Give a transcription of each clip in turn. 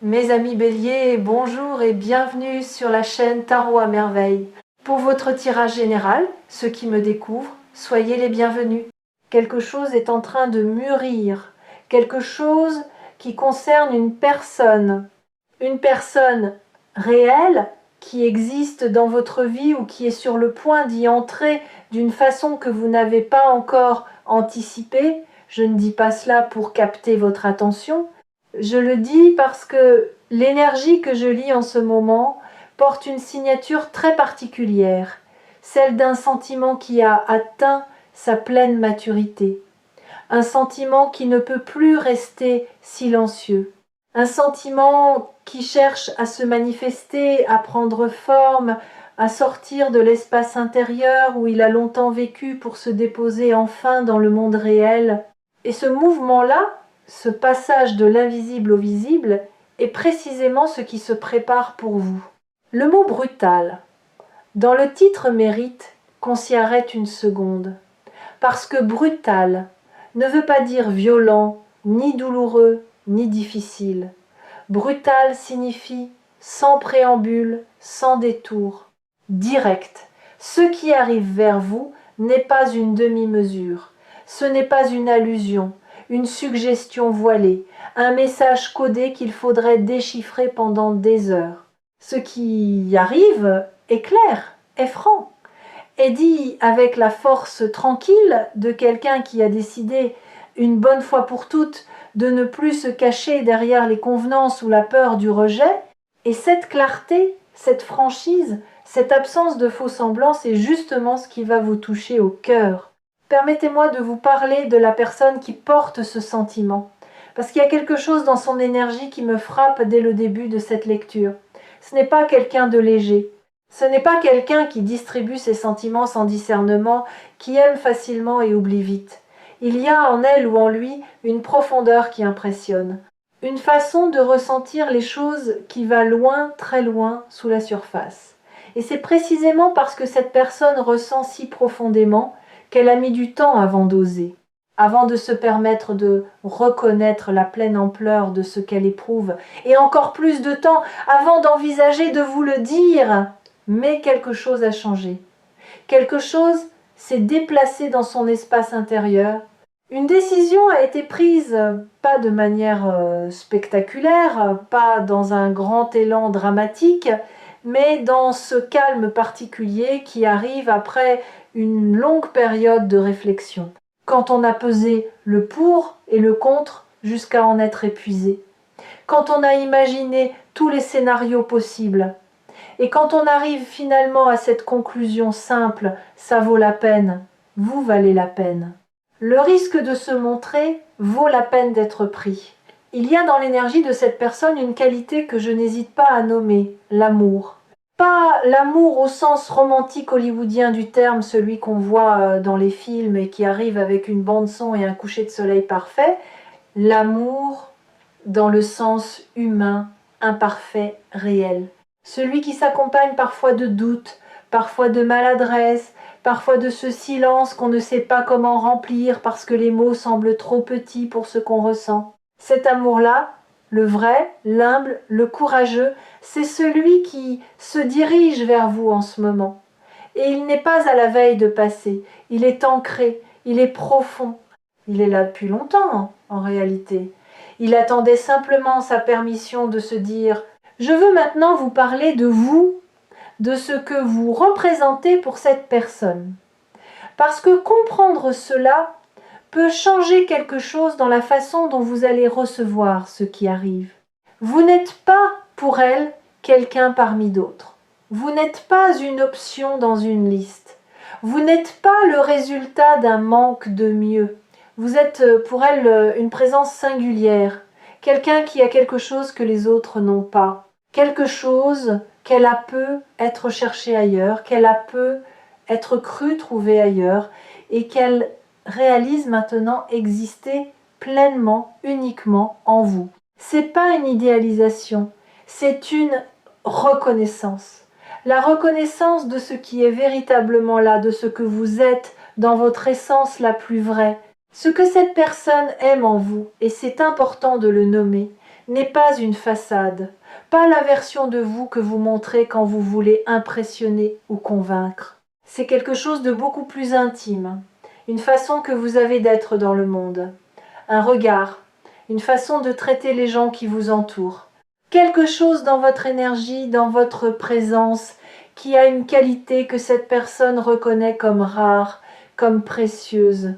Mes amis Bélier, bonjour et bienvenue sur la chaîne Tarot à Merveille. Pour votre tirage général, ceux qui me découvrent, soyez les bienvenus. Quelque chose est en train de mûrir, quelque chose qui concerne une personne réelle qui existe dans votre vie ou qui est sur le point d'y entrer d'une façon que vous n'avez pas encore anticipée. Je ne dis pas cela pour capter votre attention. Je le dis parce que l'énergie que je lis en ce moment porte une signature très particulière, celle d'un sentiment qui a atteint sa pleine maturité, un sentiment qui ne peut plus rester silencieux, un sentiment qui cherche à se manifester, à prendre forme, à sortir de l'espace intérieur où il a longtemps vécu pour se déposer enfin dans le monde réel. Et ce mouvement-là, ce passage de l'invisible au visible, est précisément ce qui se prépare pour vous. Le mot brutal, dans le titre mérite qu'on s'y arrête une seconde, parce que brutal ne veut pas dire violent, ni douloureux, ni difficile. Brutal signifie sans préambule, sans détour, direct. Ce qui arrive vers vous n'est pas une demi-mesure, ce n'est pas une allusion, une suggestion voilée, un message codé qu'il faudrait déchiffrer pendant des heures. Ce qui arrive est clair, est franc, est dit avec la force tranquille de quelqu'un qui a décidé, une bonne fois pour toutes, de ne plus se cacher derrière les convenances ou la peur du rejet, et cette clarté, cette franchise, cette absence de faux-semblants, c'est justement ce qui va vous toucher au cœur. Permettez-moi de vous parler de la personne qui porte ce sentiment, parce qu'il y a quelque chose dans son énergie qui me frappe dès le début de cette lecture. Ce n'est pas quelqu'un de léger, ce n'est pas quelqu'un qui distribue ses sentiments sans discernement, qui aime facilement et oublie vite. Il y a en elle ou en lui une profondeur qui impressionne, une façon de ressentir les choses qui va loin, très loin, sous la surface. Et c'est précisément parce que cette personne ressent si profondément qu'elle a mis du temps avant d'oser, avant de se permettre de reconnaître la pleine ampleur de ce qu'elle éprouve, et encore plus de temps avant d'envisager de vous le dire. Mais quelque chose a changé. Quelque chose s'est déplacé dans son espace intérieur. Une décision a été prise, pas de manière spectaculaire, pas dans un grand élan dramatique, mais dans ce calme particulier qui arrive après une longue période de réflexion, quand on a pesé le pour et le contre jusqu'à en être épuisé, quand on a imaginé tous les scénarios possibles, et quand on arrive finalement à cette conclusion simple, ça vaut la peine, vous valez la peine. Le risque de se montrer vaut la peine d'être pris. Il y a dans l'énergie de cette personne une qualité que je n'hésite pas à nommer, l'amour. Pas l'amour au sens romantique hollywoodien du terme, celui qu'on voit dans les films et qui arrive avec une bande-son et un coucher de soleil parfait. L'amour dans le sens humain, imparfait, réel. Celui qui s'accompagne parfois de doutes, parfois de maladresse, parfois de ce silence qu'on ne sait pas comment remplir parce que les mots semblent trop petits pour ce qu'on ressent. Cet amour-là, le vrai, l'humble, le courageux, c'est celui qui se dirige vers vous en ce moment. Et il n'est pas à la veille de passer, il est ancré, il est profond. Il est là depuis longtemps, en réalité. Il attendait simplement sa permission de se dire « Je veux maintenant vous parler de vous, de ce que vous représentez pour cette personne. » Parce que comprendre cela peut changer quelque chose dans la façon dont vous allez recevoir ce qui arrive. Vous n'êtes pas, pour elle, quelqu'un parmi d'autres. Vous n'êtes pas une option dans une liste. Vous n'êtes pas le résultat d'un manque de mieux. Vous êtes pour elle une présence singulière, quelqu'un qui a quelque chose que les autres n'ont pas, quelque chose qu'elle a peu être cherchée ailleurs, qu'elle a peu être cru trouver ailleurs, et qu'elle réalise maintenant exister pleinement, uniquement en vous. C'est pas une idéalisation, c'est une reconnaissance. La reconnaissance de ce qui est véritablement là, de ce que vous êtes dans votre essence la plus vraie. Ce que cette personne aime en vous, et c'est important de le nommer, n'est pas une façade, pas la version de vous que vous montrez quand vous voulez impressionner ou convaincre. C'est quelque chose de beaucoup plus intime, une façon que vous avez d'être dans le monde, un regard, une façon de traiter les gens qui vous entourent. Quelque chose dans votre énergie, dans votre présence, qui a une qualité que cette personne reconnaît comme rare, comme précieuse,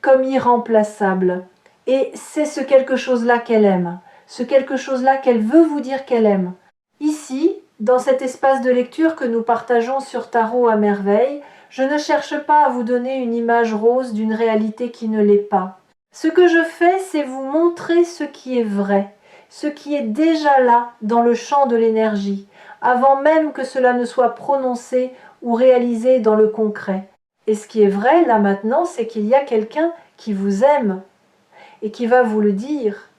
comme irremplaçable. Et c'est ce quelque chose-là qu'elle aime, ce quelque chose-là qu'elle veut vous dire qu'elle aime. Ici, dans cet espace de lecture que nous partageons sur Tarot à merveille, je ne cherche pas à vous donner une image rose d'une réalité qui ne l'est pas. Ce que je fais, c'est vous montrer ce qui est vrai, ce qui est déjà là dans le champ de l'énergie, avant même que cela ne soit prononcé ou réalisé dans le concret. Et ce qui est vrai là maintenant, c'est qu'il y a quelqu'un qui vous aime et qui va vous le dire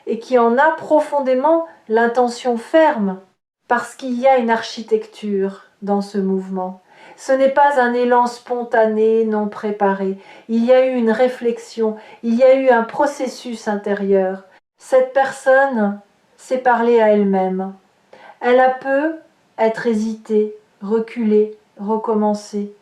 et qui en a profondément l'intention ferme parce qu'il y a une architecture dans ce mouvement. Ce n'est pas un élan spontané, non préparé. Il y a eu une réflexion, il y a eu un processus intérieur. Cette personne s'est parlée à elle-même. Elle a peu être hésitée, reculée, recommencer.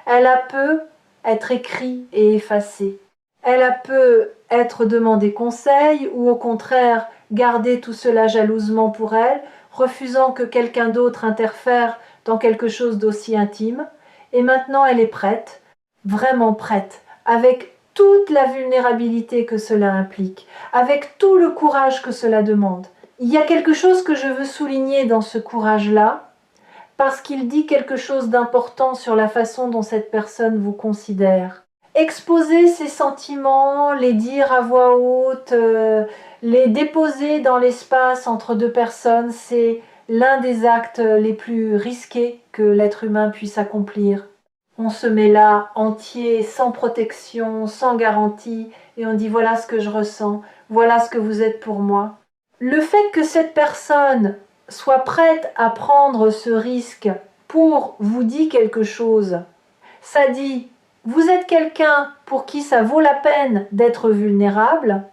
Elle a peu être écrit et effacée. Elle a peu être demandé conseil ou au contraire garder tout cela jalousement pour elle, refusant que quelqu'un d'autre interfère dans quelque chose d'aussi intime. Et maintenant elle est prête, vraiment prête, avec toute la vulnérabilité que cela implique, avec tout le courage que cela demande. Il y a quelque chose que je veux souligner dans ce courage-là, parce qu'il dit quelque chose d'important sur la façon dont cette personne vous considère. Exposer ses sentiments, les dire à voix haute, les déposer dans l'espace entre deux personnes, c'est l'un des actes les plus risqués que l'être humain puisse accomplir. On se met là entier, sans protection, sans garantie, et on dit voilà ce que je ressens, voilà ce que vous êtes pour moi. Le fait que cette personne soit prête à prendre ce risque pour vous dire quelque chose, ça dit vous êtes quelqu'un pour qui ça vaut la peine d'être vulnérable,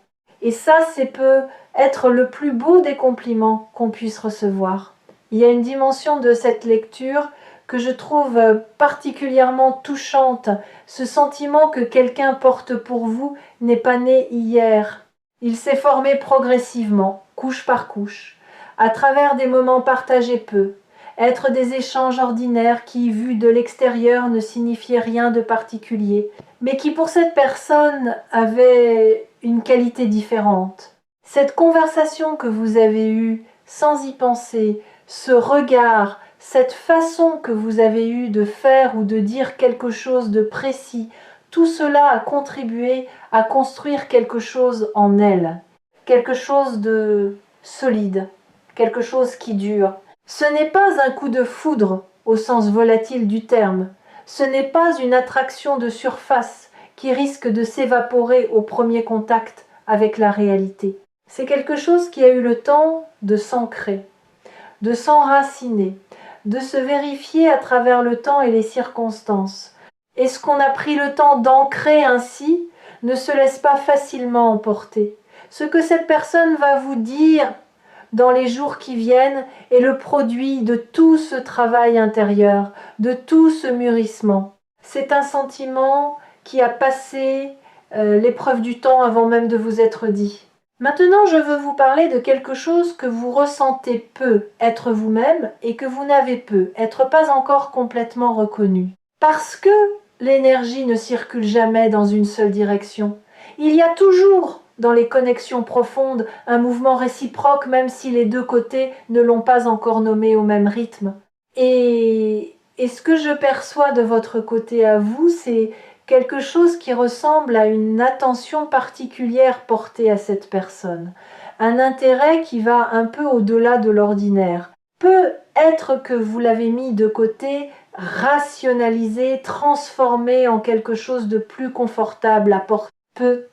et ça, c'est peut être le plus beau des compliments qu'on puisse recevoir. Il y a une dimension de cette lecture que je trouve particulièrement touchante, ce sentiment que quelqu'un porte pour vous n'est pas né hier. Il s'est formé progressivement, couche par couche, à travers des moments partagés peu, être des échanges ordinaires qui, vus de l'extérieur, ne signifiaient rien de particulier, mais qui pour cette personne avaient une qualité différente. Cette conversation que vous avez eue sans y penser, ce regard, cette façon que vous avez eue de faire ou de dire quelque chose de précis, tout cela a contribué à construire quelque chose en elle, quelque chose de solide, quelque chose qui dure. Ce n'est pas un coup de foudre au sens volatile du terme, ce n'est pas une attraction de surface qui risque de s'évaporer au premier contact avec la réalité. C'est quelque chose qui a eu le temps de s'ancrer, de s'enraciner, de se vérifier à travers le temps et les circonstances. Et ce qu'on a pris le temps d'ancrer ainsi ne se laisse pas facilement emporter. Ce que cette personne va vous dire dans les jours qui viennent est le produit de tout ce travail intérieur, de tout ce mûrissement. C'est un sentiment qui a passé l'épreuve du temps avant même de vous être dit. Maintenant, je veux vous parler de quelque chose que vous ressentez peu, être vous-même, et que vous n'avez peu, être pas encore complètement reconnu. Parce que l'énergie ne circule jamais dans une seule direction. Il y a toujours dans les connexions profondes un mouvement réciproque, même si les deux côtés ne l'ont pas encore nommé au même rythme. Et ce que je perçois de votre côté à vous, c'est quelque chose qui ressemble à une attention particulière portée à cette personne, un intérêt qui va un peu au-delà de l'ordinaire. Peut être que vous l'avez mis de côté, rationalisé, transformé en quelque chose de plus confortable à porter. Peut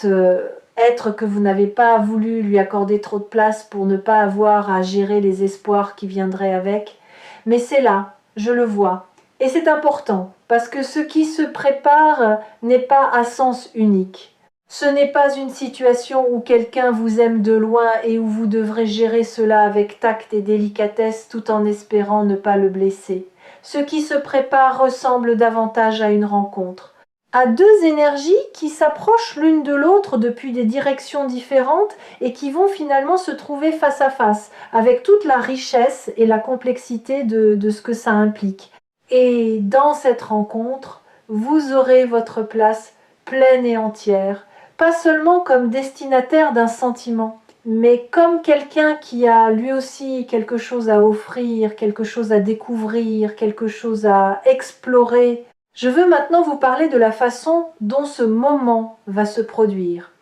être que vous n'avez pas voulu lui accorder trop de place pour ne pas avoir à gérer les espoirs qui viendraient avec, mais c'est là, je le vois. Et c'est important, parce que ce qui se prépare n'est pas à sens unique. Ce n'est pas une situation où quelqu'un vous aime de loin et où vous devrez gérer cela avec tact et délicatesse tout en espérant ne pas le blesser. Ce qui se prépare ressemble davantage à une rencontre, à deux énergies qui s'approchent l'une de l'autre depuis des directions différentes et qui vont finalement se trouver face à face, avec toute la richesse et la complexité de ce que ça implique. Et dans cette rencontre, vous aurez votre place pleine et entière, pas seulement comme destinataire d'un sentiment, mais comme quelqu'un qui a lui aussi quelque chose à offrir, quelque chose à découvrir, quelque chose à explorer. Je veux maintenant vous parler de la façon dont ce moment va se produire.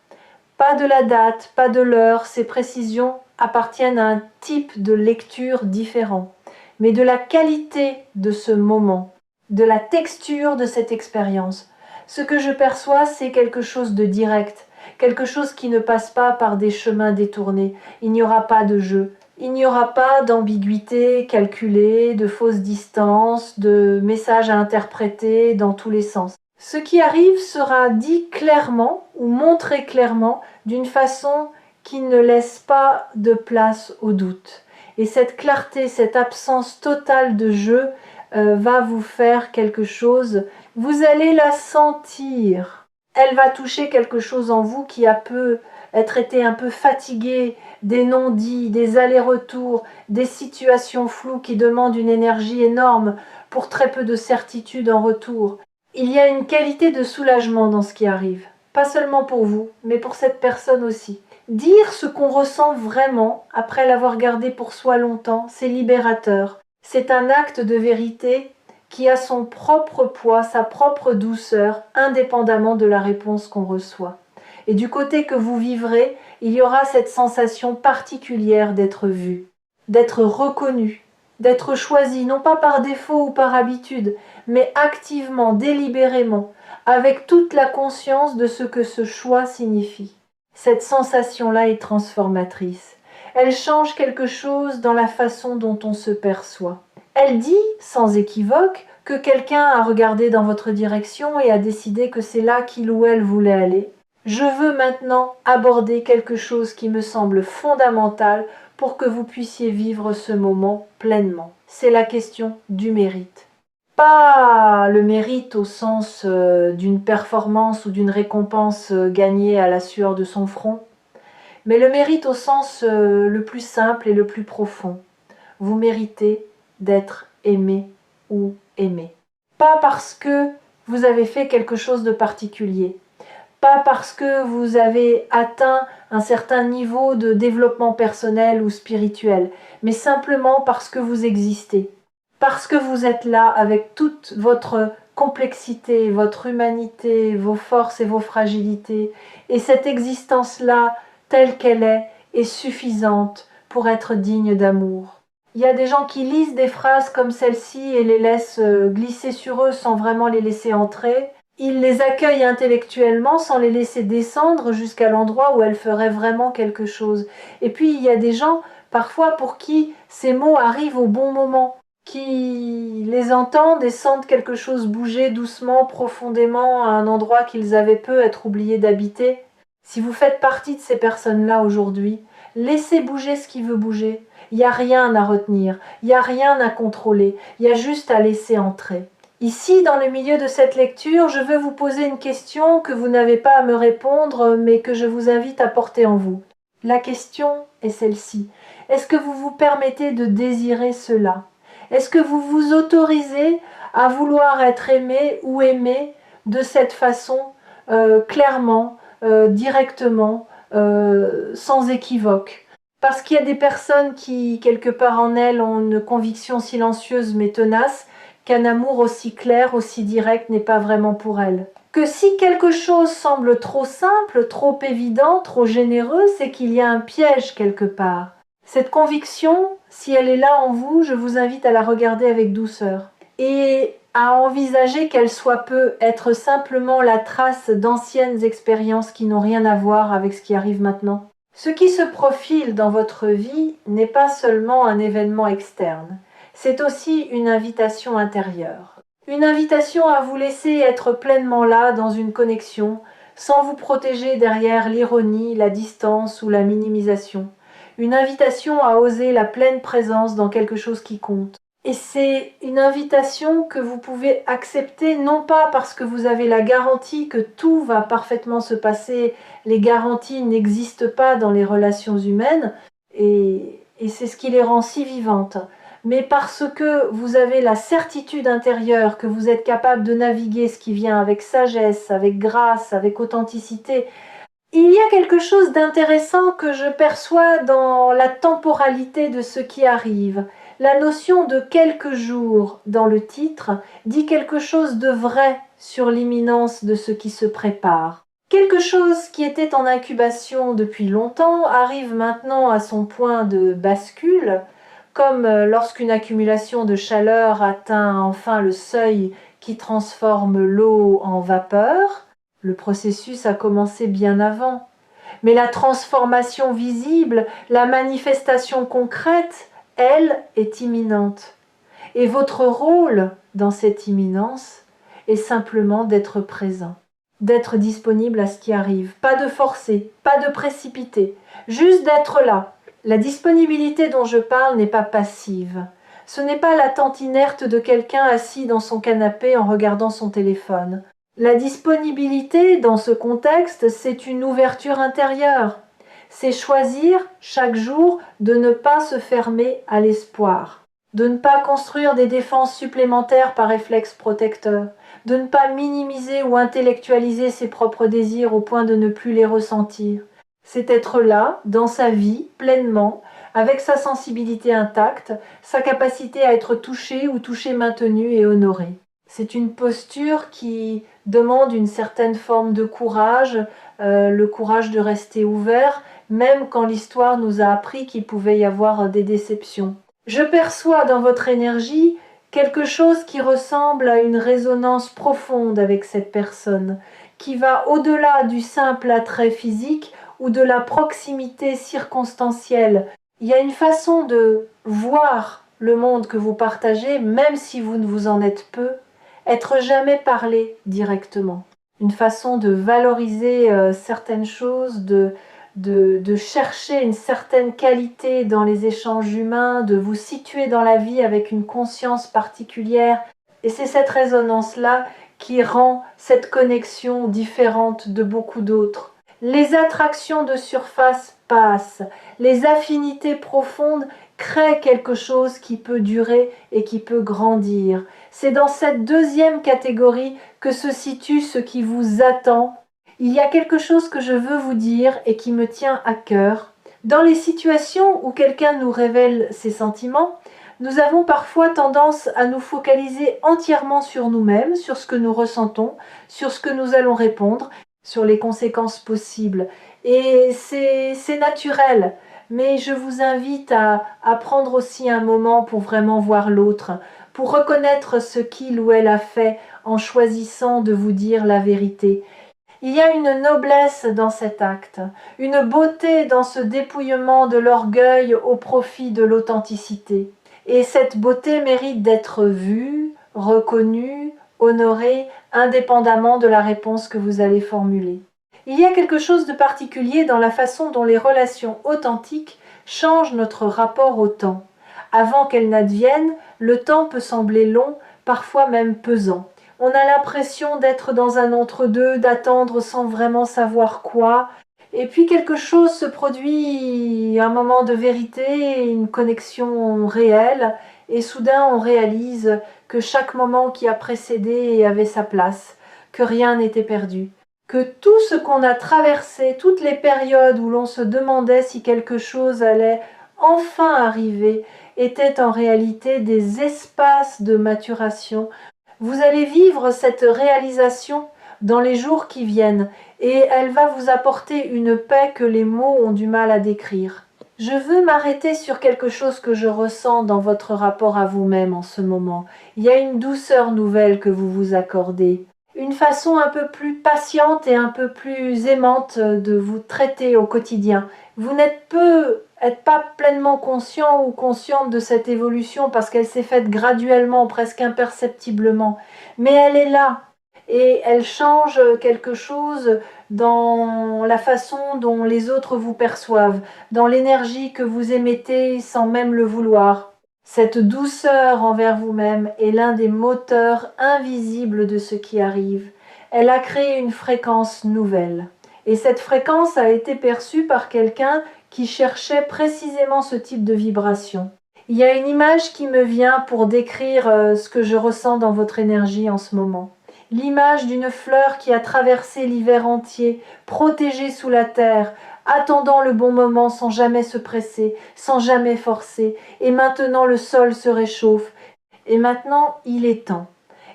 Pas de la date, pas de l'heure, ces précisions appartiennent à un type de lecture différent, mais de la qualité de ce moment, de la texture de cette expérience. Ce que je perçois, c'est quelque chose de direct, quelque chose qui ne passe pas par des chemins détournés. Il n'y aura pas de jeu, il n'y aura pas d'ambiguïté calculée, de fausses distances, de messages à interpréter dans tous les sens. Ce qui arrive sera dit clairement ou montré clairement d'une façon qui ne laisse pas de place au doute. Et cette clarté, cette absence totale de jeu va vous faire quelque chose. Vous allez la sentir. Elle va toucher quelque chose en vous qui a pu être été un peu fatigué, des non-dits, des allers-retours, des situations floues qui demandent une énergie énorme pour très peu de certitude en retour. Il y a une qualité de soulagement dans ce qui arrive, pas seulement pour vous, mais pour cette personne aussi. Dire ce qu'on ressent vraiment, après l'avoir gardé pour soi longtemps, c'est libérateur. C'est un acte de vérité qui a son propre poids, sa propre douceur, indépendamment de la réponse qu'on reçoit. Et du côté que vous vivrez, il y aura cette sensation particulière d'être vu, d'être reconnu, d'être choisi, non pas par défaut ou par habitude, mais activement, délibérément, avec toute la conscience de ce que ce choix signifie. Cette sensation-là est transformatrice. Elle change quelque chose dans la façon dont on se perçoit. Elle dit, sans équivoque, que quelqu'un a regardé dans votre direction et a décidé que c'est là qu'il ou elle voulait aller. Je veux maintenant aborder quelque chose qui me semble fondamental pour que vous puissiez vivre ce moment pleinement. C'est la question du mérite. Pas le mérite au sens d'une performance ou d'une récompense gagnée à la sueur de son front, mais le mérite au sens le plus simple et le plus profond. Vous méritez d'être aimé ou aimé. Pas parce que vous avez fait quelque chose de particulier, pas parce que vous avez atteint un certain niveau de développement personnel ou spirituel, mais simplement parce que vous existez. Parce que vous êtes là avec toute votre complexité, votre humanité, vos forces et vos fragilités. Et cette existence-là, telle qu'elle est suffisante pour être digne d'amour. Il y a des gens qui lisent des phrases comme celle-ci et les laissent glisser sur eux sans vraiment les laisser entrer. Ils les accueillent intellectuellement sans les laisser descendre jusqu'à l'endroit où elles feraient vraiment quelque chose. Et puis il y a des gens, parfois, pour qui ces mots arrivent au bon moment, qui les entendent et sentent quelque chose bouger doucement, profondément, à un endroit qu'ils avaient peu être oubliés d'habiter. Si vous faites partie de ces personnes-là aujourd'hui, laissez bouger ce qui veut bouger. Il n'y a rien à retenir, il n'y a rien à contrôler, il y a juste à laisser entrer. Ici, dans le milieu de cette lecture, je veux vous poser une question que vous n'avez pas à me répondre, mais que je vous invite à porter en vous. La question est celle-ci. Est-ce que vous vous permettez de désirer cela ? Est-ce que vous vous autorisez à vouloir être aimé ou aimé de cette façon, clairement, directement, sans équivoque ? Parce qu'il y a des personnes qui, quelque part en elles, ont une conviction silencieuse mais tenace, qu'un amour aussi clair, aussi direct n'est pas vraiment pour elles. Que si quelque chose semble trop simple, trop évident, trop généreux, c'est qu'il y a un piège quelque part. Cette conviction, si elle est là en vous, je vous invite à la regarder avec douceur et à envisager qu'elle soit peut être simplement la trace d'anciennes expériences qui n'ont rien à voir avec ce qui arrive maintenant. Ce qui se profile dans votre vie n'est pas seulement un événement externe, c'est aussi une invitation intérieure. Une invitation à vous laisser être pleinement là dans une connexion, sans vous protéger derrière l'ironie, la distance ou la minimisation. Une invitation à oser la pleine présence dans quelque chose qui compte. Et c'est une invitation que vous pouvez accepter, non pas parce que vous avez la garantie que tout va parfaitement se passer, les garanties n'existent pas dans les relations humaines, et c'est ce qui les rend si vivantes, mais parce que vous avez la certitude intérieure que vous êtes capable de naviguer ce qui vient avec sagesse, avec grâce, avec authenticité. Il y a quelque chose d'intéressant que je perçois dans la temporalité de ce qui arrive. La notion de quelques jours dans le titre dit quelque chose de vrai sur l'imminence de ce qui se prépare. Quelque chose qui était en incubation depuis longtemps arrive maintenant à son point de bascule, comme lorsqu'une accumulation de chaleur atteint enfin le seuil qui transforme l'eau en vapeur. Le processus a commencé bien avant. Mais la transformation visible, la manifestation concrète, elle, est imminente. Et votre rôle dans cette imminence est simplement d'être présent, d'être disponible à ce qui arrive. Pas de forcer, pas de précipiter, juste d'être là. La disponibilité dont je parle n'est pas passive. Ce n'est pas l'attente inerte de quelqu'un assis dans son canapé en regardant son téléphone. La disponibilité dans ce contexte, c'est une ouverture intérieure. C'est choisir chaque jour de ne pas se fermer à l'espoir, de ne pas construire des défenses supplémentaires par réflexe protecteur, de ne pas minimiser ou intellectualiser ses propres désirs au point de ne plus les ressentir. C'est être là, dans sa vie, pleinement, avec sa sensibilité intacte, sa capacité à être touché ou touché maintenu et honoré. C'est une posture qui demande une certaine forme de courage, le courage de rester ouvert, même quand l'histoire nous a appris qu'il pouvait y avoir des déceptions. Je perçois dans votre énergie quelque chose qui ressemble à une résonance profonde avec cette personne, qui va au-delà du simple attrait physique ou de la proximité circonstancielle. Il y a une façon de voir le monde que vous partagez, même si vous ne vous en êtes peu, être jamais parlé directement. Une façon de valoriser certaines choses, de chercher une certaine qualité dans les échanges humains, de vous situer dans la vie avec une conscience particulière. Et c'est cette résonance-là qui rend cette connexion différente de beaucoup d'autres. Les attractions de surface passent, les affinités profondes créent quelque chose qui peut durer et qui peut grandir. C'est dans cette deuxième catégorie que se situe ce qui vous attend. Il y a quelque chose que je veux vous dire et qui me tient à cœur. Dans les situations où quelqu'un nous révèle ses sentiments, nous avons parfois tendance à nous focaliser entièrement sur nous-mêmes, sur ce que nous ressentons, sur ce que nous allons répondre, sur les conséquences possibles. Et c'est naturel, mais je vous invite à prendre aussi un moment pour vraiment voir l'autre, pour reconnaître ce qu'il ou elle a fait en choisissant de vous dire la vérité. Il y a une noblesse dans cet acte, une beauté dans ce dépouillement de l'orgueil au profit de l'authenticité. Et cette beauté mérite d'être vue, reconnue, honorée, indépendamment de la réponse que vous allez formuler. Il y a quelque chose de particulier dans la façon dont les relations authentiques changent notre rapport au temps. Avant qu'elles n'adviennent, le temps peut sembler long, parfois même pesant. On a l'impression d'être dans un entre-deux, d'attendre sans vraiment savoir quoi. Et puis quelque chose se produit, un moment de vérité, une connexion réelle, et soudain on réalise que chaque moment qui a précédé avait sa place, que rien n'était perdu, que tout ce qu'on a traversé, toutes les périodes où l'on se demandait si quelque chose allait enfin arriver, étaient en réalité des espaces de maturation. Vous allez vivre cette réalisation dans les jours qui viennent, et elle va vous apporter une paix que les mots ont du mal à décrire. Je veux m'arrêter sur quelque chose que je ressens dans votre rapport à vous-même en ce moment. Il y a une douceur nouvelle que vous vous accordez, une façon un peu plus patiente et un peu plus aimante de vous traiter au quotidien. Vous n'êtes pas pleinement conscient ou consciente de cette évolution parce qu'elle s'est faite graduellement, presque imperceptiblement, mais elle est là. et elle change quelque chose dans la façon dont les autres vous perçoivent, dans l'énergie que vous émettez sans même le vouloir. Cette douceur envers vous-même est l'un des moteurs invisibles de ce qui arrive. Elle a créé une fréquence nouvelle. Et cette fréquence a été perçue par quelqu'un qui cherchait précisément ce type de vibration. Il y a une image qui me vient pour décrire ce que je ressens dans votre énergie en ce moment. L'image d'une fleur qui a traversé l'hiver entier, protégée sous la terre, attendant le bon moment sans jamais se presser, sans jamais forcer, et maintenant le sol se réchauffe, et maintenant il est temps.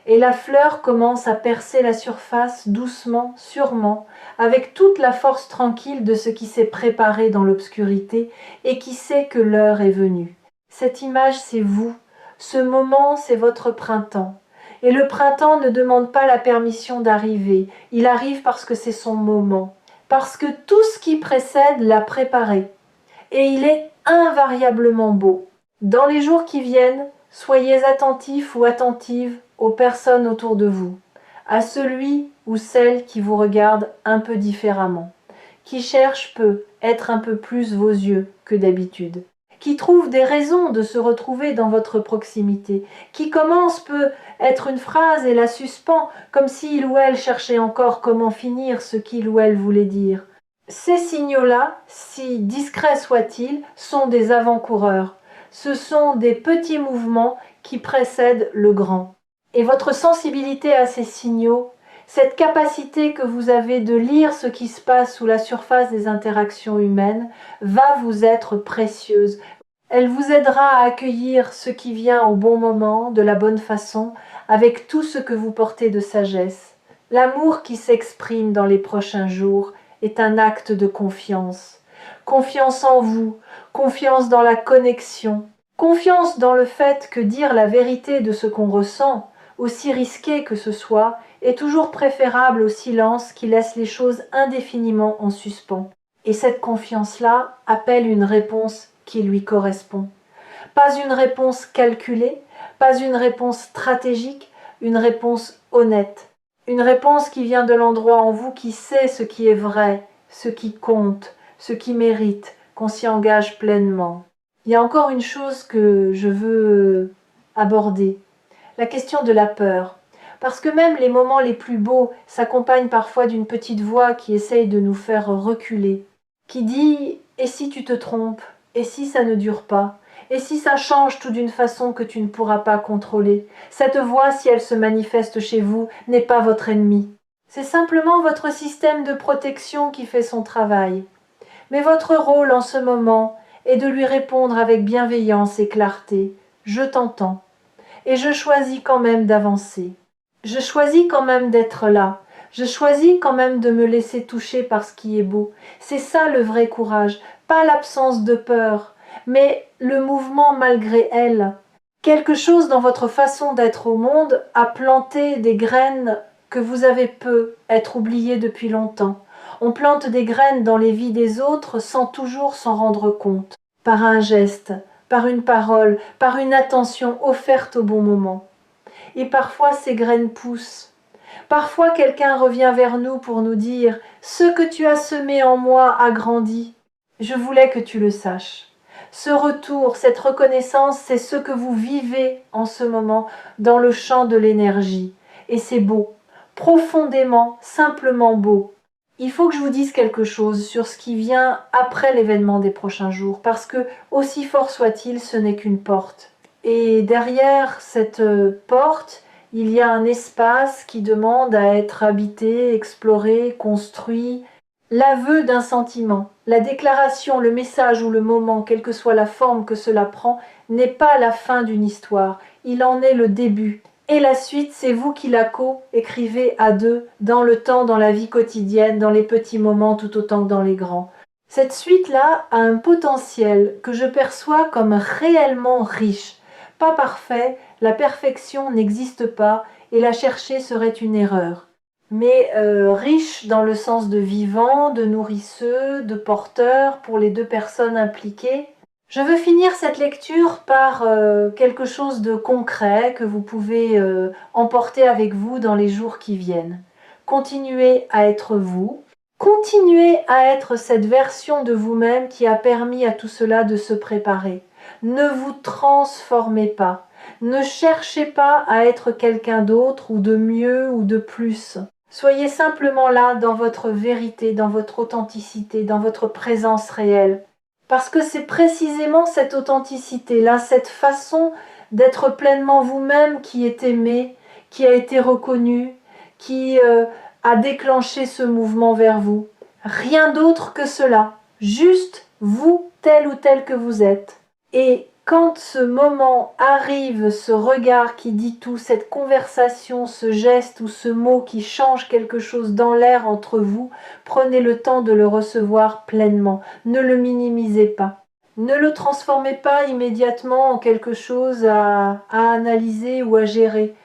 Et la fleur commence à percer la surface doucement, sûrement, avec toute la force tranquille de ce qui s'est préparé dans l'obscurité et qui sait que l'heure est venue. Cette image, c'est vous. Ce moment, c'est votre printemps. Et le printemps ne demande pas la permission d'arriver. Il arrive parce que c'est son moment. Parce que tout ce qui précède l'a préparé. Et il est invariablement beau. Dans les jours qui viennent, soyez attentifs ou attentives aux personnes autour de vous, à celui ou celle qui vous regarde un peu différemment, qui cherche peut être un peu plus vos yeux que d'habitude, qui trouve des raisons de se retrouver dans votre proximité, qui commence peut être une phrase et la suspend comme s'il ou elle cherchait encore comment finir ce qu'il ou elle voulait dire. Ces signaux-là, si discrets soient-ils, sont des avant-coureurs. Ce sont des petits mouvements qui précèdent le grand. Et votre sensibilité à ces signaux, cette capacité que vous avez de lire ce qui se passe sous la surface des interactions humaines, va vous être précieuse. Elle vous aidera à accueillir ce qui vient au bon moment, de la bonne façon, avec tout ce que vous portez de sagesse. L'amour qui s'exprime dans les prochains jours est un acte de confiance. Confiance en vous, confiance dans la connexion, confiance dans le fait que dire la vérité de ce qu'on ressent, aussi risqué que ce soit, est toujours préférable au silence qui laisse les choses indéfiniment en suspens. Et cette confiance-là appelle une réponse qui lui correspond. Pas une réponse calculée, pas une réponse stratégique, une réponse honnête. Une réponse qui vient de l'endroit en vous qui sait ce qui est vrai, ce qui compte, ce qui mérite, qu'on s'y engage pleinement. Il y a encore une chose que je veux aborder, la question de la peur. Parce que même les moments les plus beaux s'accompagnent parfois d'une petite voix qui essaye de nous faire reculer, qui dit « et si tu te trompes ? Et si ça ne dure pas ? Et si ça change tout d'une façon que tu ne pourras pas contrôler ? Cette voix, si elle se manifeste chez vous, n'est pas votre ennemi. C'est simplement votre système de protection qui fait son travail. Mais votre rôle en ce moment est de lui répondre avec bienveillance et clarté. Je t'entends. Et je choisis quand même d'avancer. Je choisis quand même d'être là. Je choisis quand même de me laisser toucher par ce qui est beau. C'est ça le vrai courage, pas l'absence de peur, mais le mouvement malgré elle. Quelque chose dans votre façon d'être au monde a planté des graines que vous avez peu être oubliées depuis longtemps. On plante des graines dans les vies des autres sans toujours s'en rendre compte, par un geste, par une parole, par une attention offerte au bon moment. Et parfois ces graines poussent. Parfois quelqu'un revient vers nous pour nous dire « Ce que tu as semé en moi a grandi. Je voulais que tu le saches. » Ce retour, cette reconnaissance, c'est ce que vous vivez en ce moment dans le champ de l'énergie. Et c'est beau, profondément, simplement beau. Il faut que je vous dise quelque chose sur ce qui vient après l'événement des prochains jours, parce que, aussi fort soit-il, ce n'est qu'une porte. Et derrière cette porte, il y a un espace qui demande à être habité, exploré, construit. L'aveu d'un sentiment, la déclaration, le message ou le moment, quelle que soit la forme que cela prend, n'est pas la fin d'une histoire, il en est le début. Et la suite, c'est vous qui la co-écrivez à deux, dans le temps, dans la vie quotidienne, dans les petits moments tout autant que dans les grands. Cette suite-là a un potentiel que je perçois comme réellement riche. Pas parfait, la perfection n'existe pas et la chercher serait une erreur. Mais riche dans le sens de vivant, de nourrisseux, de porteur pour les deux personnes impliquées. Je veux finir cette lecture par quelque chose de concret que vous pouvez emporter avec vous dans les jours qui viennent. Continuez à être vous. Continuez à être cette version de vous-même qui a permis à tout cela de se préparer. Ne vous transformez pas. Ne cherchez pas à être quelqu'un d'autre ou de mieux ou de plus. Soyez simplement là dans votre vérité, dans votre authenticité, dans votre présence réelle. Parce que c'est précisément cette authenticité-là, cette façon d'être pleinement vous-même qui est aimée, qui a été reconnue, qui a déclenché ce mouvement vers vous. Rien d'autre que cela, juste vous tel ou tel que vous êtes. Et quand ce moment arrive, ce regard qui dit tout, cette conversation, ce geste ou ce mot qui change quelque chose dans l'air entre vous, prenez le temps de le recevoir pleinement. Ne le minimisez pas. Ne le transformez pas immédiatement en quelque chose à analyser ou à gérer.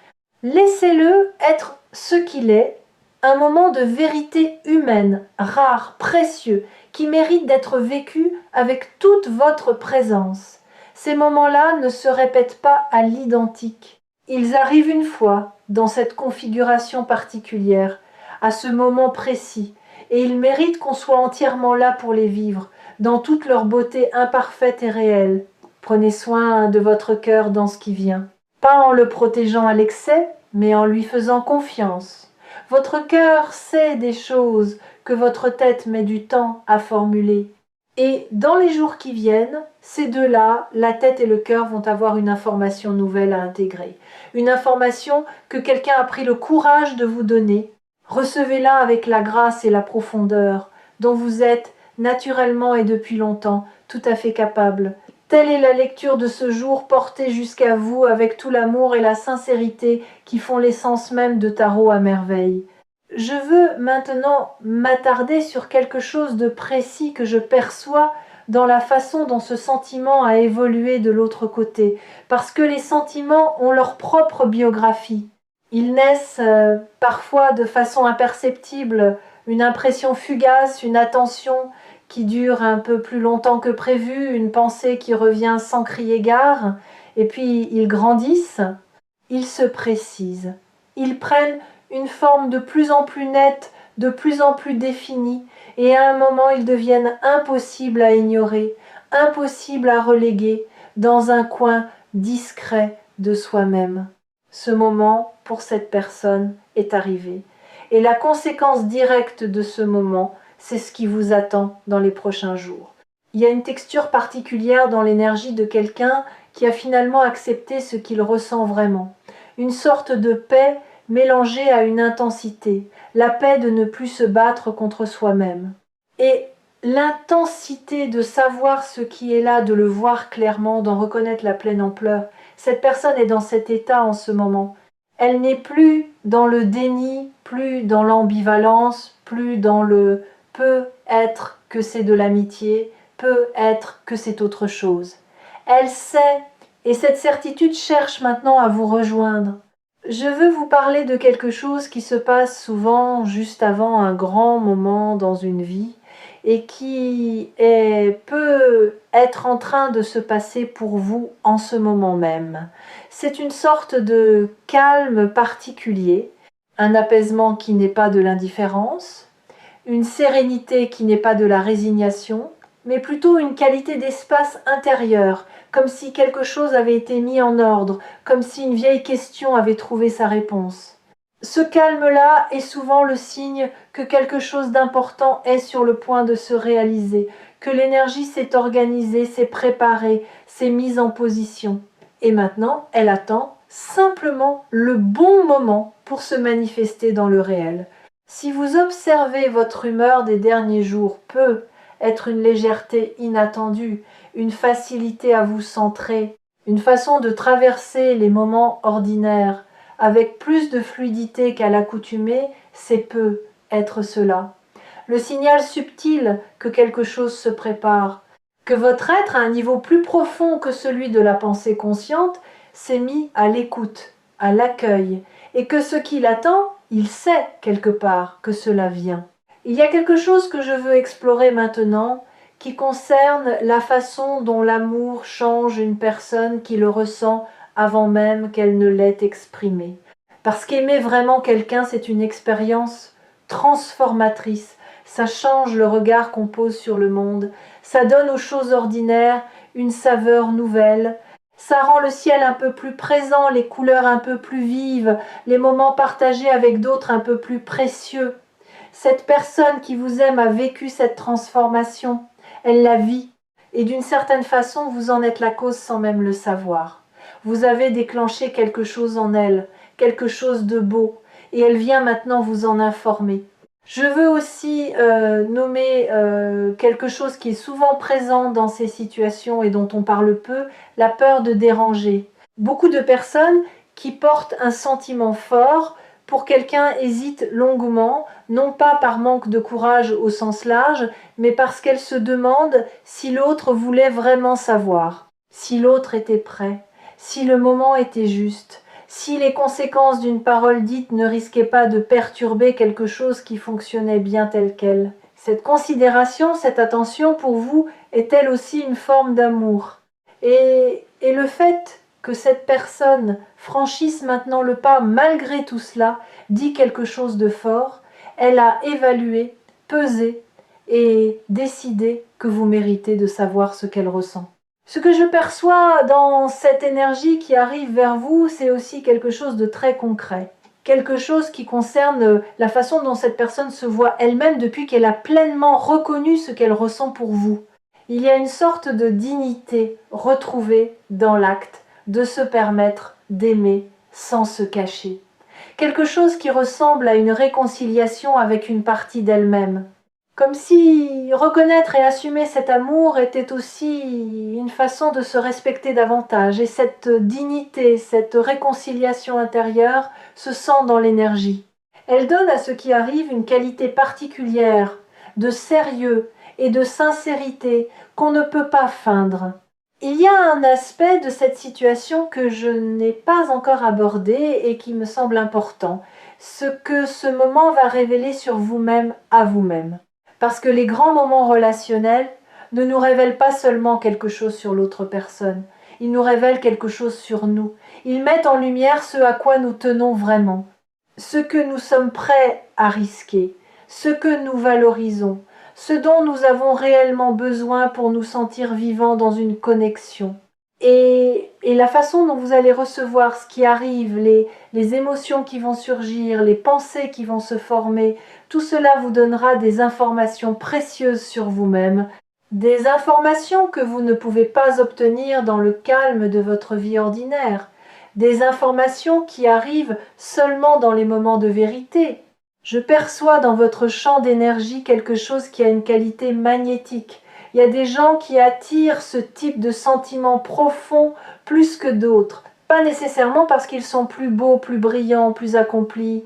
Laissez-le être ce qu'il est, un moment de vérité humaine, rare, précieux, qui mérite d'être vécu avec toute votre présence. Ces moments-là ne se répètent pas à l'identique. Ils arrivent une fois, dans cette configuration particulière, à ce moment précis, et ils méritent qu'on soit entièrement là pour les vivre, dans toute leur beauté imparfaite et réelle. Prenez soin de votre cœur dans ce qui vient. Pas en le protégeant à l'excès, mais en lui faisant confiance. Votre cœur sait des choses que votre tête met du temps à formuler. Et dans les jours qui viennent, ces deux-là, la tête et le cœur, vont avoir une information nouvelle à intégrer. Une information que quelqu'un a pris le courage de vous donner. Recevez-la avec la grâce et la profondeur dont vous êtes naturellement et depuis longtemps tout à fait capable. Telle est la lecture de ce jour portée jusqu'à vous avec tout l'amour et la sincérité qui font l'essence même de Tarot à merveille. Je veux maintenant m'attarder sur quelque chose de précis que je perçois dans la façon dont ce sentiment a évolué de l'autre côté, parce que les sentiments ont leur propre biographie. Ils naissent parfois de façon imperceptible, une impression fugace, une attention qui dure un peu plus longtemps que prévu, une pensée qui revient sans crier gare, et puis ils grandissent, ils se précisent, ils prennent une forme de plus en plus nette, de plus en plus définie, et à un moment ils deviennent impossibles à ignorer, impossibles à reléguer dans un coin discret de soi-même. Ce moment, pour cette personne, est arrivé. Et la conséquence directe de ce moment, c'est ce qui vous attend dans les prochains jours. Il y a une texture particulière dans l'énergie de quelqu'un qui a finalement accepté ce qu'il ressent vraiment. Une sorte de paix mélangée à une intensité, la paix de ne plus se battre contre soi-même. Et l'intensité de savoir ce qui est là, de le voir clairement, d'en reconnaître la pleine ampleur, cette personne est dans cet état en ce moment. Elle n'est plus dans le déni, plus dans l'ambivalence, plus dans le peut être que c'est de l'amitié, peut être que c'est autre chose. Elle sait, et cette certitude cherche maintenant à vous rejoindre. Je veux vous parler de quelque chose qui se passe souvent juste avant un grand moment dans une vie et qui peut être en train de se passer pour vous en ce moment même. C'est une sorte de calme particulier, un apaisement qui n'est pas de l'indifférence, une sérénité qui n'est pas de la résignation, mais plutôt une qualité d'espace intérieur, comme si quelque chose avait été mis en ordre, comme si une vieille question avait trouvé sa réponse. Ce calme-là est souvent le signe que quelque chose d'important est sur le point de se réaliser, que l'énergie s'est organisée, s'est préparée, s'est mise en position. Et maintenant, elle attend simplement le bon moment pour se manifester dans le réel. Si vous observez votre humeur des derniers jours, peut être une légèreté inattendue, une facilité à vous centrer, une façon de traverser les moments ordinaires avec plus de fluidité qu'à l'accoutumée, c'est peu être cela. Le signal subtil que quelque chose se prépare, que votre être à un niveau plus profond que celui de la pensée consciente s'est mis à l'écoute, à l'accueil, et que ce qui l'attend, il sait quelque part que cela vient. Il y a quelque chose que je veux explorer maintenant qui concerne la façon dont l'amour change une personne qui le ressent avant même qu'elle ne l'ait exprimé. Parce qu'aimer vraiment quelqu'un, c'est une expérience transformatrice. Ça change le regard qu'on pose sur le monde. Ça donne aux choses ordinaires une saveur nouvelle. Ça rend le ciel un peu plus présent, les couleurs un peu plus vives, les moments partagés avec d'autres un peu plus précieux. Cette personne qui vous aime a vécu cette transformation. Elle la vit. Et d'une certaine façon, vous en êtes la cause sans même le savoir. Vous avez déclenché quelque chose en elle, quelque chose de beau, et elle vient maintenant vous en informer. Je veux aussi nommer quelque chose qui est souvent présent dans ces situations et dont on parle peu, la peur de déranger. Beaucoup de personnes qui portent un sentiment fort pour quelqu'un hésitent longuement, non pas par manque de courage au sens large, mais parce qu'elles se demandent si l'autre voulait vraiment savoir, si l'autre était prêt, si le moment était juste, si les conséquences d'une parole dite ne risquaient pas de perturber quelque chose qui fonctionnait bien tel quel. Cette considération, cette attention pour vous est elle aussi une forme d'amour. Et le fait que cette personne franchisse maintenant le pas malgré tout cela dit quelque chose de fort. Elle a évalué, pesé et décidé que vous méritez de savoir ce qu'elle ressent. Ce que je perçois dans cette énergie qui arrive vers vous, c'est aussi quelque chose de très concret. Quelque chose qui concerne la façon dont cette personne se voit elle-même depuis qu'elle a pleinement reconnu ce qu'elle ressent pour vous. Il y a une sorte de dignité retrouvée dans l'acte de se permettre d'aimer sans se cacher. Quelque chose qui ressemble à une réconciliation avec une partie d'elle-même. Comme si reconnaître et assumer cet amour était aussi une façon de se respecter davantage. Et cette dignité, cette réconciliation intérieure se sent dans l'énergie. Elle donne à ce qui arrive une qualité particulière, de sérieux et de sincérité qu'on ne peut pas feindre. Il y a un aspect de cette situation que je n'ai pas encore abordé et qui me semble important, ce que ce moment va révéler sur vous-même à vous-même. Parce que les grands moments relationnels ne nous révèlent pas seulement quelque chose sur l'autre personne, ils nous révèlent quelque chose sur nous. Ils mettent en lumière ce à quoi nous tenons vraiment, ce que nous sommes prêts à risquer, ce que nous valorisons, ce dont nous avons réellement besoin pour nous sentir vivants dans une connexion. Et la façon dont vous allez recevoir ce qui arrive, les émotions qui vont surgir, les pensées qui vont se former, tout cela vous donnera des informations précieuses sur vous-même, des informations que vous ne pouvez pas obtenir dans le calme de votre vie ordinaire, des informations qui arrivent seulement dans les moments de vérité. Je perçois dans votre champ d'énergie quelque chose qui a une qualité magnétique. Il y a des gens qui attirent ce type de sentiment profond plus que d'autres. Pas nécessairement parce qu'ils sont plus beaux, plus brillants, plus accomplis,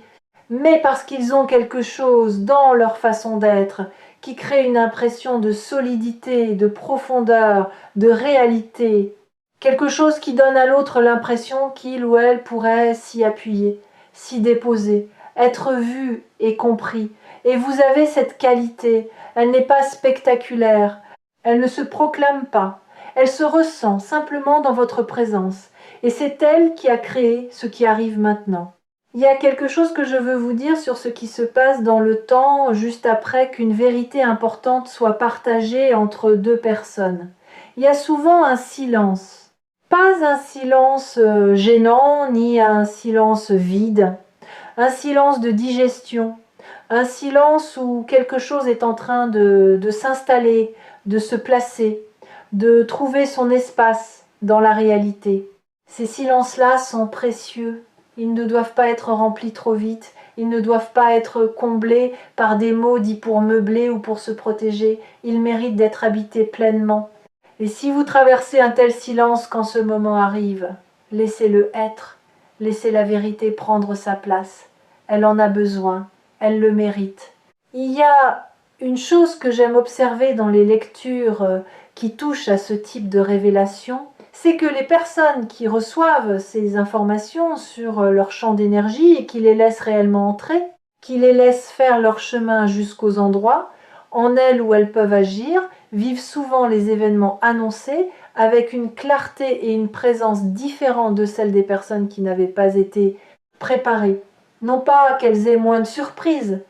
mais parce qu'ils ont quelque chose dans leur façon d'être qui crée une impression de solidité, de profondeur, de réalité. Quelque chose qui donne à l'autre l'impression qu'il ou elle pourrait s'y appuyer, s'y déposer, être vu et compris. Et vous avez cette qualité, elle n'est pas spectaculaire, elle ne se proclame pas, elle se ressent simplement dans votre présence. Et c'est elle qui a créé ce qui arrive maintenant. Il y a quelque chose que je veux vous dire sur ce qui se passe dans le temps juste après qu'une vérité importante soit partagée entre deux personnes. Il y a souvent un silence. Pas un silence gênant, ni un silence vide. Un silence de digestion, un silence où quelque chose est en train de s'installer, de se placer, de trouver son espace dans la réalité. Ces silences-là sont précieux, ils ne doivent pas être remplis trop vite, ils ne doivent pas être comblés par des mots dits pour meubler ou pour se protéger, ils méritent d'être habités pleinement. Et si vous traversez un tel silence quand ce moment arrive, laissez-le être. Laissez la vérité prendre sa place. Elle en a besoin, elle le mérite. Il y a une chose que j'aime observer dans les lectures qui touchent à ce type de révélation, c'est que les personnes qui reçoivent ces informations sur leur champ d'énergie et qui les laissent réellement entrer, qui les laissent faire leur chemin jusqu'aux endroits, en elles où elles peuvent agir, vivent souvent les événements annoncés avec une clarté et une présence différentes de celles des personnes qui n'avaient pas été préparées. Non pas qu'elles aient moins de surprises,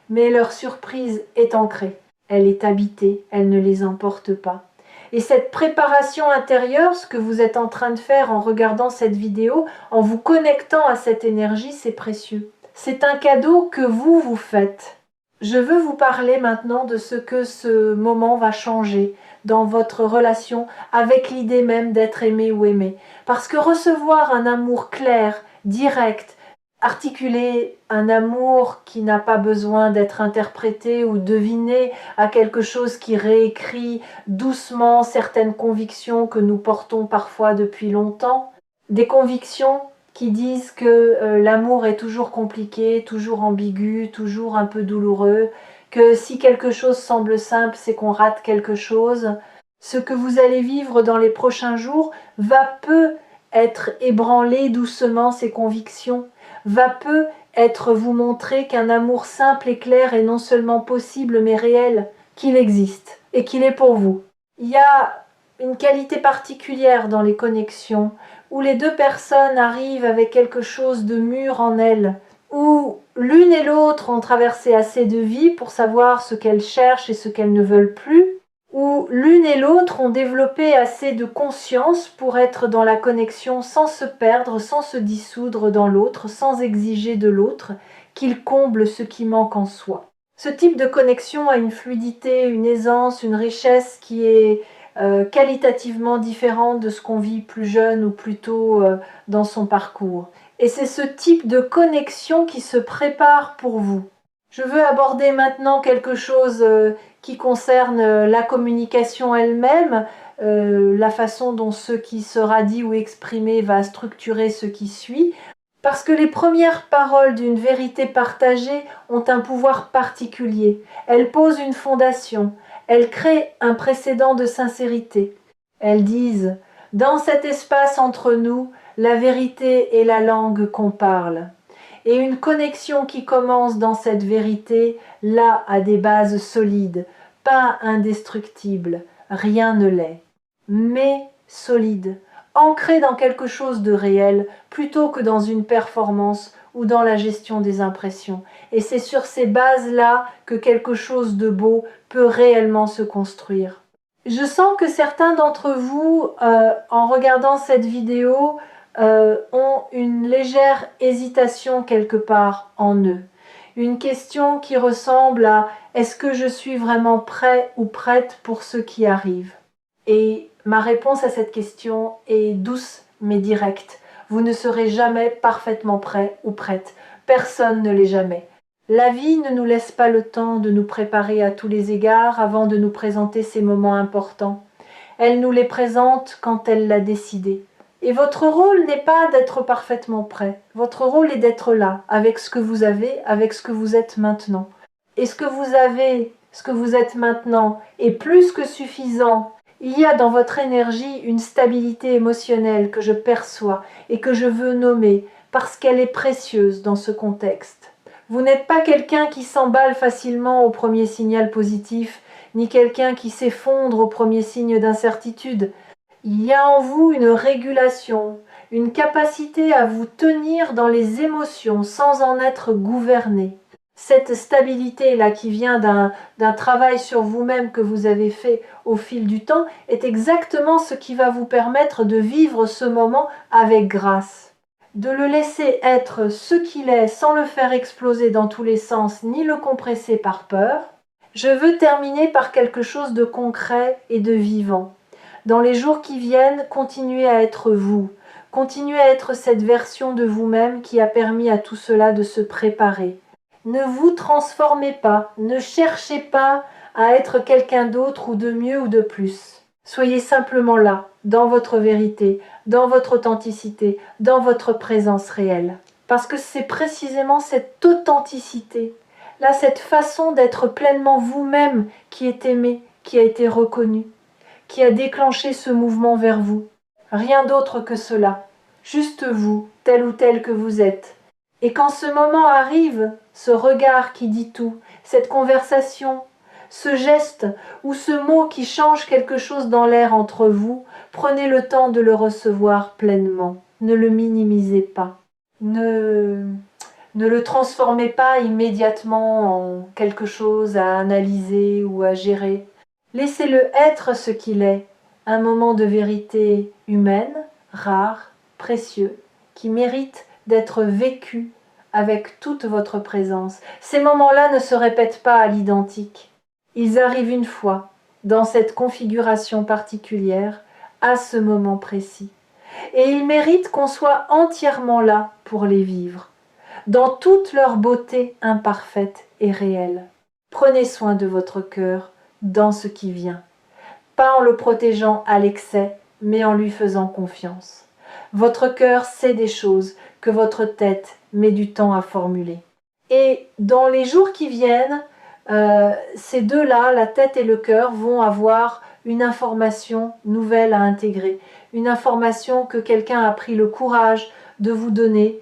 mais leur surprise est ancrée, elle est habitée, elle ne les emporte pas. Et cette préparation intérieure, ce que vous êtes en train de faire en regardant cette vidéo, en vous connectant à cette énergie, c'est précieux. C'est un cadeau que vous vous faites. Je veux vous parler maintenant de ce que ce moment va changer dans votre relation avec l'idée même d'être aimé ou aimé. Parce que recevoir un amour clair, direct, articulé, un amour qui n'a pas besoin d'être interprété ou deviné à quelque chose qui réécrit doucement certaines convictions que nous portons parfois depuis longtemps, des convictions qui disent que l'amour est toujours compliqué, toujours ambigu, toujours un peu douloureux, que si quelque chose semble simple, c'est qu'on rate quelque chose. Ce que vous allez vivre dans les prochains jours va peu être ébranler doucement ces convictions, va peu être vous montrer qu'un amour simple et clair est non seulement possible mais réel, qu'il existe et qu'il est pour vous. Il y a une qualité particulière dans les connexions où les deux personnes arrivent avec quelque chose de mûr en elles, où l'une et l'autre ont traversé assez de vie pour savoir ce qu'elles cherchent et ce qu'elles ne veulent plus, où l'une et l'autre ont développé assez de conscience pour être dans la connexion sans se perdre, sans se dissoudre dans l'autre, sans exiger de l'autre qu'il comble ce qui manque en soi. Ce type de connexion a une fluidité, une aisance, une richesse qui est qualitativement différente de ce qu'on vit plus jeune ou plus tôt dans son parcours. Et c'est ce type de connexion qui se prépare pour vous. Je veux aborder maintenant quelque chose qui concerne la communication elle-même, la façon dont ce qui sera dit ou exprimé va structurer ce qui suit, parce que les premières paroles d'une vérité partagée ont un pouvoir particulier. Elles posent une fondation, elles créent un précédent de sincérité. Elles disent « Dans cet espace entre nous, la vérité est la langue qu'on parle. » Et une connexion qui commence dans cette vérité, là, a des bases solides, pas indestructibles, rien ne l'est, mais solides, ancrées dans quelque chose de réel, plutôt que dans une performance ou dans la gestion des impressions. Et c'est sur ces bases-là que quelque chose de beau peut réellement se construire. Je sens que certains d'entre vous, en regardant cette vidéo, ont une légère hésitation quelque part en eux. Une question qui ressemble à « est-ce que je suis vraiment prêt ou prête pour ce qui arrive ?» Et ma réponse à cette question est douce mais directe. Vous ne serez jamais parfaitement prêt ou prête. Personne ne l'est jamais. La vie ne nous laisse pas le temps de nous préparer à tous les égards avant de nous présenter ces moments importants. Elle nous les présente quand elle l'a décidé. Et votre rôle n'est pas d'être parfaitement prêt. Votre rôle est d'être là, avec ce que vous avez, avec ce que vous êtes maintenant. Et ce que vous avez, ce que vous êtes maintenant, est plus que suffisant. Il y a dans votre énergie une stabilité émotionnelle que je perçois et que je veux nommer, parce qu'elle est précieuse dans ce contexte. Vous n'êtes pas quelqu'un qui s'emballe facilement au premier signal positif, ni quelqu'un qui s'effondre au premier signe d'incertitude. Il y a en vous une régulation, une capacité à vous tenir dans les émotions sans en être gouverné. Cette stabilité-là qui vient d'un travail sur vous-même que vous avez fait au fil du temps est exactement ce qui va vous permettre de vivre ce moment avec grâce. De le laisser être ce qu'il est sans le faire exploser dans tous les sens ni le compresser par peur. Je veux terminer par quelque chose de concret et de vivant. Dans les jours qui viennent, continuez à être vous. Continuez à être cette version de vous-même qui a permis à tout cela de se préparer. Ne vous transformez pas, ne cherchez pas à être quelqu'un d'autre ou de mieux ou de plus. Soyez simplement là, dans votre vérité, dans votre authenticité, dans votre présence réelle. Parce que c'est précisément cette authenticité, là, cette façon d'être pleinement vous-même qui est aimée, qui a été reconnue, qui a déclenché ce mouvement vers vous. Rien d'autre que cela. Juste vous, tel ou tel que vous êtes. Et quand ce moment arrive, ce regard qui dit tout, cette conversation, ce geste ou ce mot qui change quelque chose dans l'air entre vous, prenez le temps de le recevoir pleinement. Ne le minimisez pas. Ne le transformez pas immédiatement en quelque chose à analyser ou à gérer. Laissez-le être ce qu'il est, un moment de vérité humaine, rare, précieux, qui mérite d'être vécu avec toute votre présence. Ces moments-là ne se répètent pas à l'identique. Ils arrivent une fois, dans cette configuration particulière, à ce moment précis. Et ils méritent qu'on soit entièrement là pour les vivre, dans toute leur beauté imparfaite et réelle. Prenez soin de votre cœur dans ce qui vient, pas en le protégeant à l'excès, mais en lui faisant confiance. Votre cœur sait des choses que votre tête met du temps à formuler. Et dans les jours qui viennent, ces deux-là, la tête et le cœur, vont avoir une information nouvelle à intégrer, une information que quelqu'un a pris le courage de vous donner.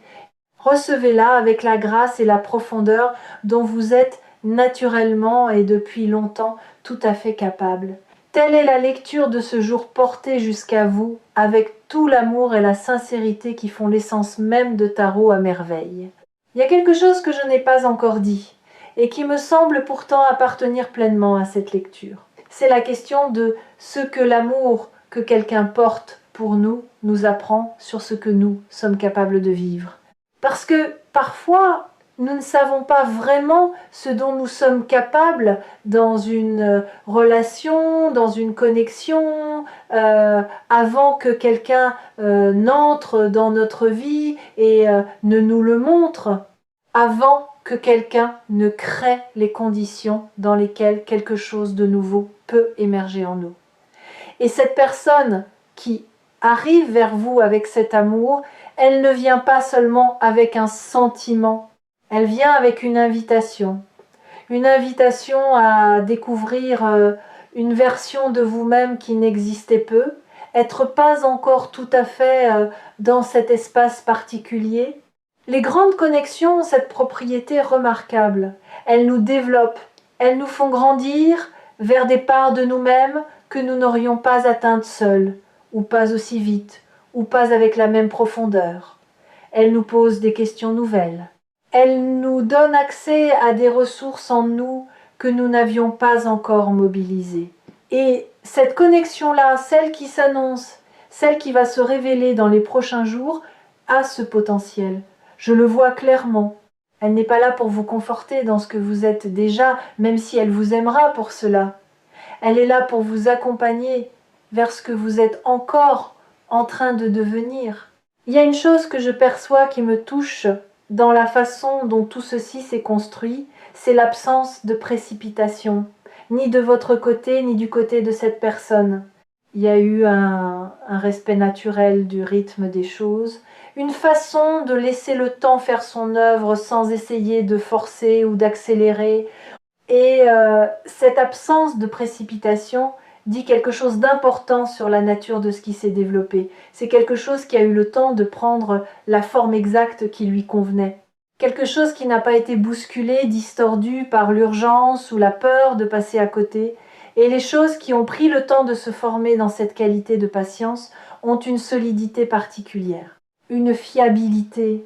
Recevez-la avec la grâce et la profondeur dont vous êtes naturellement et depuis longtemps tout à fait capable. Telle est la lecture de ce jour porté jusqu'à vous avec tout l'amour et la sincérité qui font l'essence même de Tarot à merveille. Il y a quelque chose que je n'ai pas encore dit et qui me semble pourtant appartenir pleinement à cette lecture. C'est la question de ce que l'amour que quelqu'un porte pour nous nous apprend sur ce que nous sommes capables de vivre. Parce que parfois, nous ne savons pas vraiment ce dont nous sommes capables dans une relation, dans une connexion, avant que quelqu'un n'entre dans notre vie et ne nous le montre, avant que quelqu'un ne crée les conditions dans lesquelles quelque chose de nouveau peut émerger en nous. Et cette personne qui arrive vers vous avec cet amour, elle ne vient pas seulement avec un sentiment, elle vient avec une invitation à découvrir une version de vous-même qui n'existait peu, être pas encore tout à fait dans cet espace particulier. Les grandes connexions ont cette propriété remarquable. Elles nous développent, elles nous font grandir vers des parts de nous-mêmes que nous n'aurions pas atteintes seuls, ou pas aussi vite, ou pas avec la même profondeur. Elles nous posent des questions nouvelles. Elles nous donnent accès à des ressources en nous que nous n'avions pas encore mobilisées. Et cette connexion-là, celle qui s'annonce, celle qui va se révéler dans les prochains jours, a ce potentiel. Je le vois clairement. Elle n'est pas là pour vous conforter dans ce que vous êtes déjà, même si elle vous aimera pour cela. Elle est là pour vous accompagner vers ce que vous êtes encore en train de devenir. Il y a une chose que je perçois qui me touche dans la façon dont tout ceci s'est construit, c'est l'absence de précipitation, ni de votre côté, ni du côté de cette personne. Il y a eu un respect naturel du rythme des choses, une façon de laisser le temps faire son œuvre sans essayer de forcer ou d'accélérer. Et cette absence de précipitation dit quelque chose d'important sur la nature de ce qui s'est développé. C'est quelque chose qui a eu le temps de prendre la forme exacte qui lui convenait. Quelque chose qui n'a pas été bousculé, distordu par l'urgence ou la peur de passer à côté. Et les choses qui ont pris le temps de se former dans cette qualité de patience ont une solidité particulière, une fiabilité,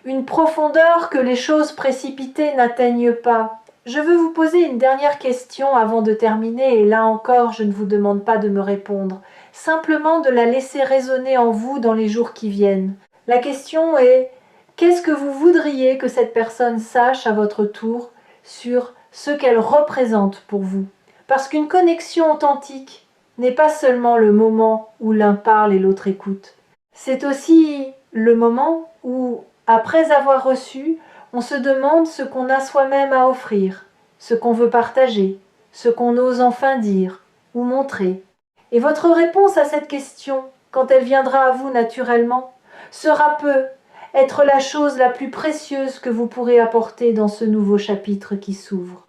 une profondeur que les choses précipitées n'atteignent pas. Je veux vous poser une dernière question avant de terminer, et là encore, je ne vous demande pas de me répondre, simplement de la laisser résonner en vous dans les jours qui viennent. La question est, qu'est-ce que vous voudriez que cette personne sache à votre tour sur ce qu'elle représente pour vous? Parce qu'une connexion authentique n'est pas seulement le moment où l'un parle et l'autre écoute. C'est aussi le moment où, après avoir reçu, on se demande ce qu'on a soi-même à offrir, ce qu'on veut partager, ce qu'on ose enfin dire ou montrer. Et votre réponse à cette question, quand elle viendra à vous naturellement, sera peu être la chose la plus précieuse que vous pourrez apporter dans ce nouveau chapitre qui s'ouvre.